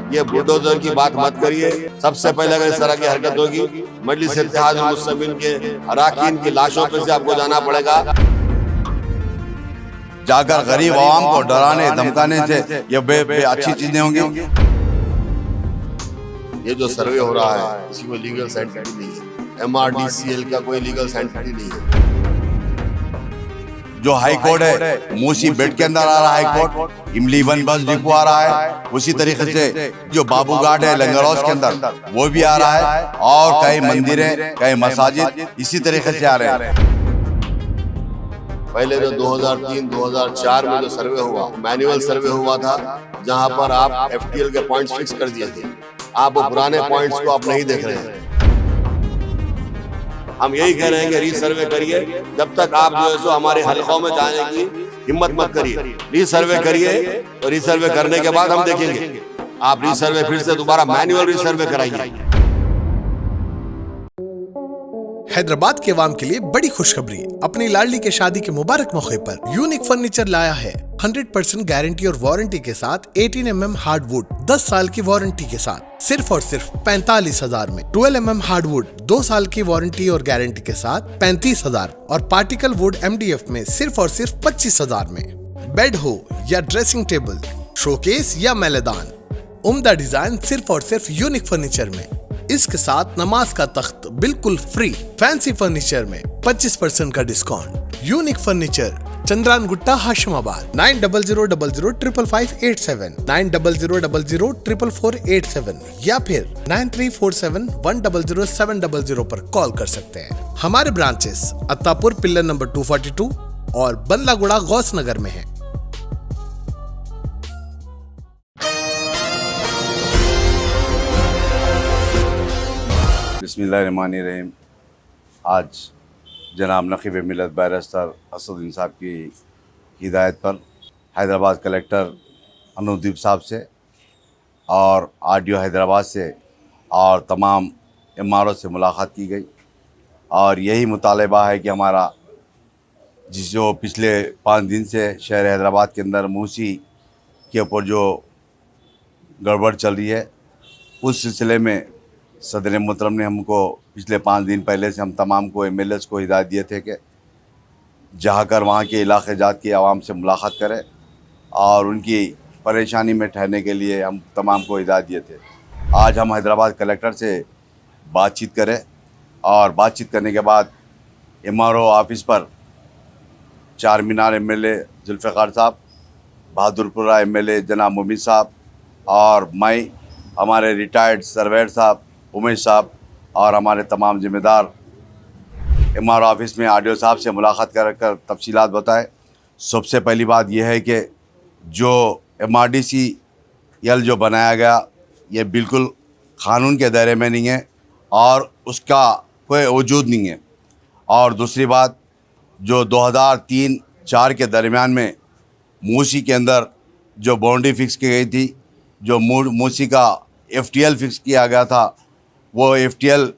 ये बुलडोजर की बात मत करिए। सबसे पहले अगर इस तरह की हरकत होगी, मजलिस इत्तेहाद मुस्लिमीन के अरकान की लाशों पे से आपको जाना पड़ेगा। जाकर गरीब आवाम को डराने धमकाने से ये अच्छी चीजें होंगी। ये जो सर्वे हो रहा है इसकी कोई लीगल साइंटिफिक नहीं है, MRDCL का कोई लीगल साइंटिफिक नहीं है। जो हाई कोर्ट है मूसी बेड के अंदर आ रहा है, हाई कोर्ट इमली वन बस डिपो आ रहा है, उसी तरीके से जो बाबू घाट है लंगर हाउस के अंदर वो भी आ रहा है, और कई मंदिरें कई मसाजिद इसी तरीके से आ रहे हैं। पहले जो 2003-2004 में जो सर्वे हुआ, मैनुअल सर्वे हुआ था, जहां पर आप FTL के पॉइंट्स फिक्स कर दिए थे। आप वो पुराने पॉइंट्स को आप नहीं देख रहे हैं। हम यही कह रहे हैं कि रीसर्वे करिए। जब तक आप जो है सो हमारे हलकों में जाने की हिम्मत मत करिए, रीसर्वे करिए। तो रीसर्वे करने के बाद हम देखेंगे। आप रीसर्वे फिर से दोबारा मैनुअल रीसर्वे कराइए। हैदराबाद के अवाम के लिए बड़ी खुशखबरी। अपनी लाडली के शादी के मुबारक मौके पर यूनिक फर्नीचर लाया है 100% गारंटी और वारंटी के साथ 18 mm हार्डवुड 10 साल की वारंटी के साथ सिर्फ और सिर्फ 45,000 में। 12 mm हार्डवुड 2 साल की वारंटी और गारंटी के साथ 35,000 और पार्टिकल वुड MDF में सिर्फ और सिर्फ 25,000 में। बेड हो या ड्रेसिंग टेबल, शोकेस या मैलेदान, उम्दा डिजाइन सिर्फ और सिर्फ यूनिक फर्नीचर में। इसके साथ नमाज का तख्त बिल्कुल फ्री। फैंसी फर्नीचर में 25% का discount. Unique furniture, Chandrayan Gutta, Hashimabad. 9000555587, 9000004487 या फिर 9347100700 पर कॉल कर सकते हैं। हमारे ब्रांचेस अत्तापुर पिल्लर नंबर 242 और बल्लागुड़ा गौस नगर में है। बिस्मिल्लाहिर्रहमानिर्रहीम। आज जनाब नक़ीब मिल्लत बैरिस्टर असदुद्दीन साहब की हिदायत पर हैदराबाद कलेक्टर अनुदीप साहब से और RDO हैदराबाद से और तमाम MRO से मुलाकात की गई, और यही मुतालबा है कि हमारा जो पिछले 5 दिन से शहर हैदराबाद के अंदर मूसी के ऊपर जो गड़बड़ चल रही है, उस सिलसिले में सदर मोहतरम ने हमको पिछले 5 दिन पहले से हम तमाम को MLAs को हिदायत दिए थे कि जाकर वहाँ के इलाके जात की आवाम से मुलाकात करें और उनकी परेशानी में ठहरने के लिए हम तमाम को हिदायत दिए थे। आज हम हैदराबाद कलेक्टर से बातचीत करें, और बातचीत करने के बाद MRO ऑफिस पर चार मीनार MLA जुल्फ़िकार साहब, बहादुरपुरा MLA जनाब मुमीन साहब, और मैं, हमारे रिटायर्ड सर्वेयर साहब उमेश साहब, और हमारे तमाम ज़िम्मेदार MRO ऑफिस में RDO साहब से मुलाकात कर तफसीलात बताए। सबसे पहली बात यह है कि जो MRDCL जो बनाया गया ये बिल्कुल क़ानून के दायरे में नहीं है और उसका कोई वजूद नहीं है। और दूसरी बात, जो 2003-04 के दरमियान में मूसी के अंदर जो बाउंड्री फिक्स की गई थी, जो मूसी का FTL फिक्स किया गया था, वो FTL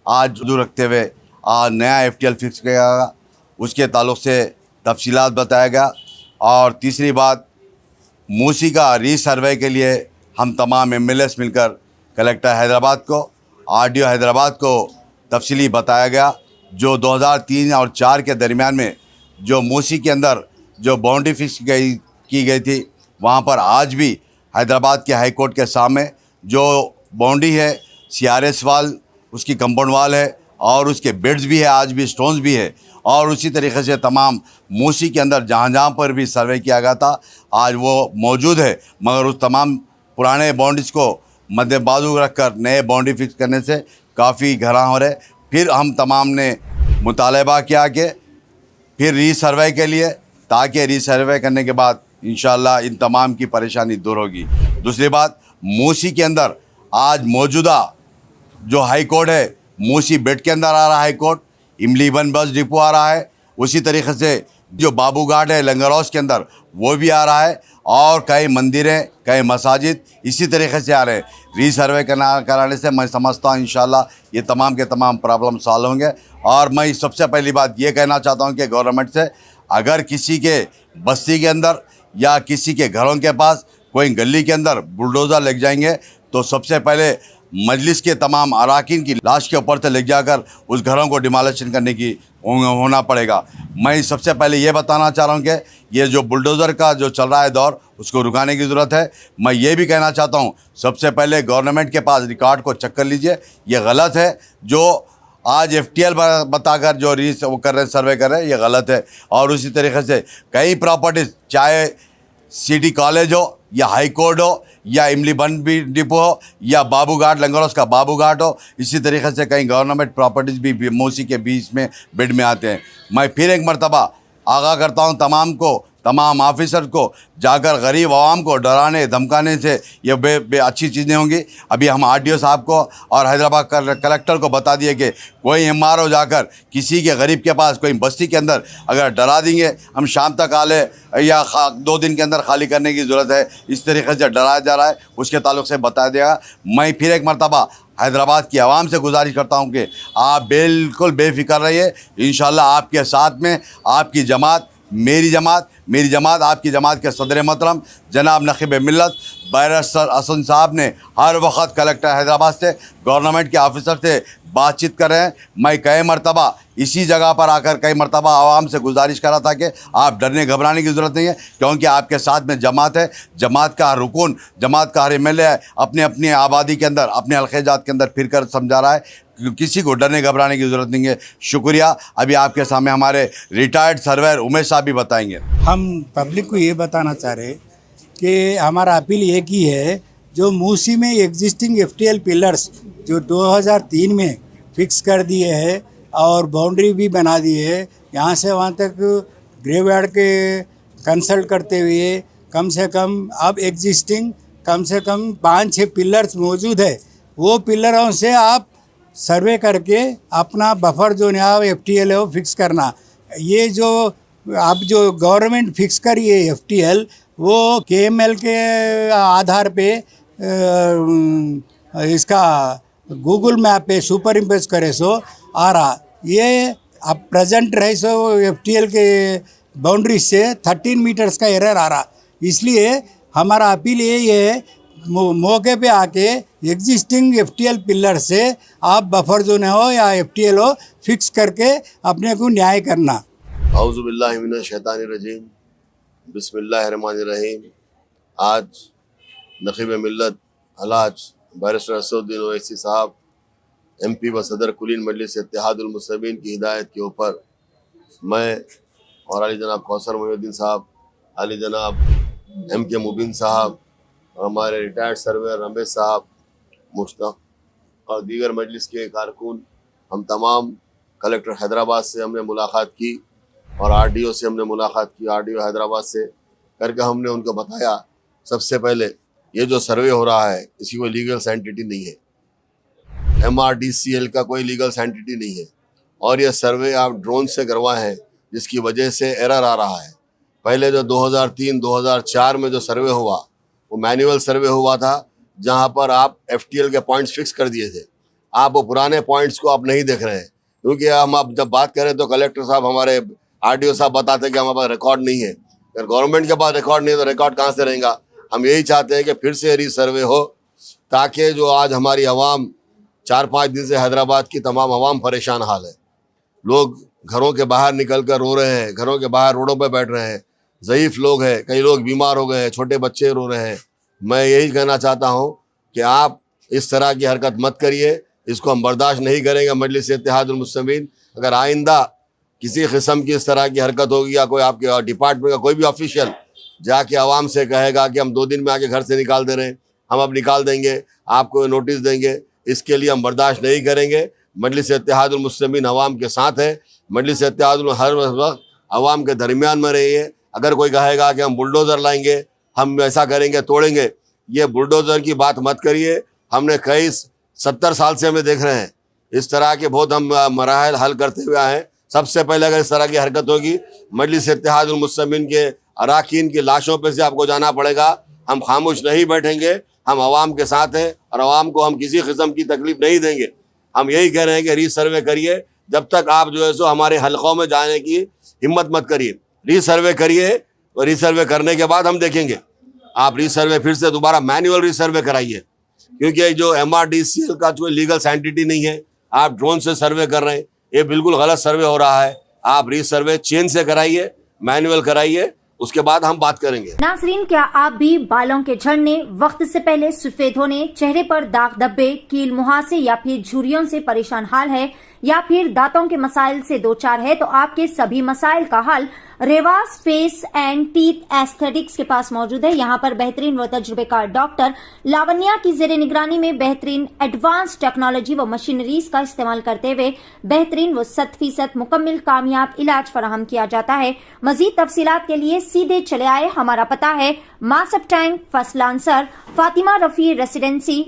आज जो रखते हुए आज नया FTL फिक्स किया गया, उसके ताल्लुक़ से तफसीलात बताया गया। और तीसरी बात, मूसी का रीसर्वे के लिए हम तमाम MLAs मिलकर कलेक्टर हैदराबाद को, RDO हैदराबाद को तफसीली बताया गया। जो 2003 और 4 के दरमियान में जो मूसी के अंदर जो बाउंड्री फिक्स की गई थी, वहाँ पर आज भी हैदराबाद के हाई कोर्ट के सामने जो बाउंड्री है, CRS वाल, उसकी कंपाउंड वाल है, और उसके बेड्स भी है, आज भी स्टोन्स भी है। और उसी तरीके से तमाम मूसी के अंदर जहाँ जहाँ पर भी सर्वे किया गया था आज वो मौजूद है, मगर उस तमाम पुराने बाउंड्रीज़ को मद्देबाजू रखकर नए बाउंड्री फिक्स करने से काफ़ी घरा हो रहे। फिर हम तमाम ने मुतालबा किया कि फिर रीसर्वे के लिए, ताकि रीसर्वे करने के बाद इंशाअल्लाह इन तमाम की परेशानी दूर होगी। दूसरी बात, मूसी के अंदर आज मौजूदा जो हाई कोर्ट है, मूसी बेड के अंदर आ रहा है हाई कोर्ट, इमली वन बस डिपो आ रहा है, उसी तरीके से जो बाबू घाट है लंगर हाउस के अंदर वो भी आ रहा है, और कई मंदिरें कई मसाजिद इसी तरीके से आ रहे हैं। रीसर्वे कराने से मैं समझता हूँ इंशाअल्लाह ये तमाम के तमाम प्रॉब्लम सॉल्व होंगे। और मैं सबसे पहली बात ये कहना चाहता हूँ कि गवर्नमेंट से, अगर किसी के बस्ती के अंदर या किसी के घरों के पास कोई गली के अंदर बुलडोज़र लग जाएंगे तो सबसे पहले मजलिस के तमाम अरकान की लाश के ऊपर से ले जाकर उस घरों को डिमोलिशन करने की होना पड़ेगा। मैं सबसे पहले ये बताना चाह रहा हूँ कि ये जो बुलडोज़र का जो चल रहा है दौर, उसको रुकाने की ज़रूरत है। मैं ये भी कहना चाहता हूँ, सबसे पहले गवर्नमेंट के पास रिकॉर्ड को चेक कर लीजिए। ये गलत है जो आज FTL बताकर जो वो कर रहे हैं, सर्वे कर रहे हैं, ये गलत है। और उसी तरीके से कई प्रॉपर्टीज़, चाहे सिटी कॉलेज हो या हाई कोर्ट हो या इमली बन भी डिपो हो या बाबू घाट लंगरोस का बाबू घाट हो, इसी तरीके से कई गवर्नमेंट प्रॉपर्टीज़ भी मूसी के बीच में बिड में आते हैं। मैं फिर एक मरतबा आगाह करता हूँ तमाम ऑफिसर को, जाकर गरीब आवाम को डराने धमकाने से ये बे अच्छी चीज़ नहीं होंगी। अभी हम RDO साहब को और हैदराबाद कलेक्टर को बता दिए कि कोई MRO जाकर किसी के गरीब के पास कोई बस्ती के अंदर अगर डरा देंगे, हम शाम तक आले या 2 दिन के अंदर खाली करने की ज़रूरत है, इस तरीके से डराया जा रहा है, उसके ताल्लुक से बताया देगा। मैं फिर एक मरतबा हैदराबाद की आवाम से गुजारिश करता हूँ कि आप बिल्कुल बेफिक्र रहिए। इंशाल्लाह आपके साथ में आपकी जमात, मेरी जमात आपकी जमात के सदर मोहतरम जनाब नकीब मिल्लत बैरिस्टर हसन साहब ने हर वक्त कलेक्टर हैदराबाद से, गवर्नमेंट के ऑफिसर से बातचीत कर रहे हैं। मैं कई मरतबा इसी जगह पर आकर कई मरतबा आवाम से गुजारिश करा था कि आप डरने घबराने की ज़रूरत नहीं है, क्योंकि आपके साथ में जमात है। जमात का हर रुकन, जमात का हर MLA अपने अपनी आबादी के अंदर, अपने हल्क़े-जात के अंदर फिर कर समझा रहा है। किसी को डरने घबराने की ज़रूरत नहीं है। शुक्रिया। अभी आपके सामने हमारे रिटायर्ड सर्वेयर उमेश साहब भी बताएंगे। हम पब्लिक को ये बताना चाह रहे कि हमारा अपील एक ही है, जो मूसी में एग्जिस्टिंग FTL पिलर्स जो 2003 में फिक्स कर दिए हैं और बाउंड्री भी बना दी है, यहाँ से वहाँ तक ग्रेवयार्ड के कंसल्ट करते हुए कम से कम अब एग्जिस्टिंग कम से कम 5-6 पिलर्स मौजूद है। वो पिलरों से आप सर्वे करके अपना बफर जो नया FTL है वो फिक्स करना। ये जो अब जो गवर्नमेंट फिक्स करी है FTL, वो KML के आधार पे इसका गूगल मैप पे सुपर इम्पोज करे सो आ रहा। ये अब प्रेजेंट रहे सो FTL के बाउंड्री से 13 मीटर्स का एरर आ रहा। इसलिए हमारा अपील यही है, मौके पे आके एग्जिस्टिंग FTL पिलर से आप बफर जोन हो या FTL हो फिक्स करके अपने को न्याय करना। औज़ु बिल्लाहि मिनश शैतानिर रजीम, बिस्मिल्लाहिर्रहमानिर्रहीम। आज नकीब मिल्लत हलाज बैरिस्टर असदुद्दीन ओवैसी साहब MP व सदर कुलीन मजलिस इत्तेहादुल मुस्लिमीन की हिदायत के ऊपर मैं और अली जनाब कौसर मोहिउद्दीन साहब, अली जनाब MK मुबीन साहब, हमारे रिटायर्ड सर्वेयर रमेश साहब, मुश्ताक और दीगर मजलिस के कारकुन, हम तमाम कलेक्टर हैदराबाद से हमने मुलाकात की और RDO से हमने मुलाकात की। RDO हैदराबाद से करके हमने उनको बताया, सबसे पहले ये जो सर्वे हो रहा है इसकी कोई लीगल सैंटिटी नहीं है, MRDCL का कोई लीगल सैंटिटी नहीं है, और ये सर्वे आप ड्रोन से करवाए हैं जिसकी वजह से एरर आ रहा है। पहले जो 2003-2004 में जो सर्वे हुआ वो मैनुअल सर्वे हुआ था, जहां पर आप FTL के पॉइंट्स फिक्स कर दिए थे। आप वो पुराने पॉइंट्स को आप नहीं देख रहे हैं, क्योंकि हम अब जब बात करें तो कलेक्टर साहब, हमारे RDO साहब बताते हैं कि हमारे पास रिकॉर्ड नहीं है। अगर गवर्नमेंट के पास रिकॉर्ड नहीं है तो रिकॉर्ड कहाँ से रहेगा। हम यही चाहते हैं कि फिर से रीसर्वे हो, ताकि जो आज हमारी आवाम 4-5 दिन से हैदराबाद की तमाम आवाम परेशान हाल है। लोग घरों के बाहर निकल कर रो रहे हैं, घरों के बाहर रोडों पर बैठ रहे हैं, ज़ईफ़ लोग हैं, कई लोग बीमार हो गए हैं, छोटे बच्चे रो रहे हैं। मैं यही कहना चाहता हूँ कि आप इस तरह की हरकत मत करिए, इसको हम बर्दाश्त नहीं करेंगे। मजलिस इत्तेहादुल मुस्लिमीन, अगर आइंदा किसी किस्म की इस तरह की हरकत होगी या कोई आपके डिपार्टमेंट का कोई भी ऑफिशियल जाके आवाम से कहेगा कि हम 2 दिन में आके घर से निकाल दे रहे हैं, हम अब निकाल देंगे, आपको नोटिस देंगे, इसके लिए हम बर्दाश्त नहीं करेंगे। मजलिस इत्तेहादुल मुस्लिमीन आवाम के साथ है। मजलिस इत्तेहादुल हर वक्त आवाम के दरमियान में रही है। अगर कोई कहेगा कि हम बुलडोज़र लाएंगे, हम ऐसा करेंगे, तोड़ेंगे, ये बुलडोज़र की बात मत करिए। हमने कई 70 साल से हमें देख रहे हैं, इस तरह के बहुत हम मराहल हल करते हुए आए हैं। सबसे पहले अगर इस तरह की हरकत होगी, मजलिस इत्तेहादुल मुस्लिमीन के अरकान की लाशों पे से आपको जाना पड़ेगा। हम खामोश नहीं बैठेंगे, हम आवाम के साथ हैं और आवाम को हम किसी किस्म की तकलीफ नहीं देंगे। हम यही कह रहे हैं कि रीसर्वे करिए, जब तक आप जो है सो हमारे हलकों में जाने की हिम्मत मत करिए। रीसर्वे करिए और रीसर्वे करने के बाद हम देखेंगे। आप रीसर्वे फिर से दोबारा मैनुअल रीसर्वे कराइए। क्योंकि ये जो MRDCL का कोई लीगल सैंटिटी नहीं है। आप ड्रोन से सर्वे कर रहे हैं, ये बिल्कुल गलत सर्वे हो रहा है। आप रीसर्वे चेन से कराइए, मैनुअल कराइए, उसके बाद हम बात करेंगे। नाजरीन, क्या आप भी बालों के झड़ने, वक्त से पहले सफेद होने, चेहरे पर दाग धब्बे, कील मुहासे या फिर झुर्रियों से परेशान हाल है, या फिर दांतों के मसाइल से दो चार है, तो आपके सभी मसाइल का हल Revas face and teeth aesthetics के पास मौजूद है। यहाँ पर बेहतरीन व तजुर्बेकार डॉक्टर लावण्या की जेर निगरानी में बेहतरीन एडवांस टेक्नोलॉजी व मशीनरीज का इस्तेमाल करते हुए बेहतरीन व 100% मुकम्मल कामयाब इलाज फराहम किया जाता है। मजीद तफसीलात के लिए सीधे चले आए। हमारा पता है Masab tank, first lancer, Fatima Rafi residency,